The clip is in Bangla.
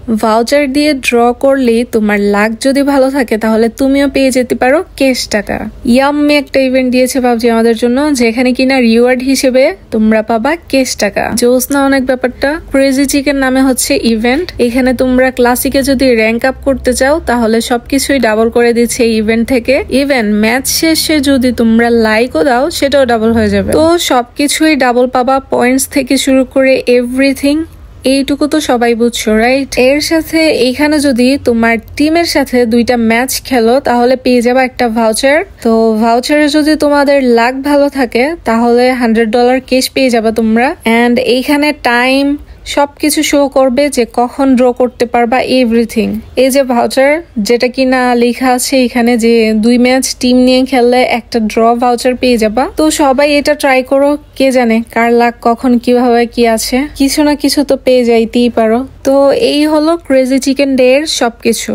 ভাউচার দিয়ে ড্র করলে তোমার লাক যদি ভালো থাকে তাহলে তুমিও পেয়ে যেতে পারো ক্যাশ টাকা। ইয়াম্মি একটা ইভেন্ট দিয়েছে পাবজি আমাদের জন্য, যেখানে কিনা রিওয়ার্ড হিসেবে তোমরা পাবা ক্যাশ টাকা। জোস না অনেক ব্যাপারটা। ক্রেজি চিকেন নামে হচ্ছে ইভেন্ট। এখানে তোমরা ক্লাসিকে যদি র্যাঙ্ক আপ করতে চাও তাহলে সবকিছুই ডাবল করে দিচ্ছে এই ইভেন্ট থেকে। ইভেন ম্যাচ শেষে যদি তোমরা লাইকও দাও সেটাও ডাবল হয়ে যাবে। তো সবকিছুই ডাবল পাবা, পয়েন্টস থেকে শুরু করে এভরিথিং। এইটুকু তো সবাই বুঝছো, রাইট? এর সাথে এইখানে যদি তোমার টিমের সাথে 2টা ম্যাচ খেলো তাহলে পেয়ে যাবা একটা ভাউচার। তো ভাউচারে যদি তোমাদের লাক ভালো থাকে তাহলে $100 ক্যাশ পেয়ে যাবা তোমরা। এন্ড এইখানে টাইম সবকিছু শো করবে যে কখন ড্র করতে পারবা এভরিথিং। এই যে ভাউচার যেটা কিনা লেখা আছে এখানে যে 2 ম্যাচ টিম নিয়ে খেললে একটা ড্র ভাউচার পেয়ে যাবা। তো সবাই এটা ট্রাই করো, কে জানে কার লাক কখন কিভাবে কি আছে, কিছু না কিছু তো পেয়ে যাইতেই পারো। তো এই হলো ক্রেজি চিকেন ডে এর সবকিছু।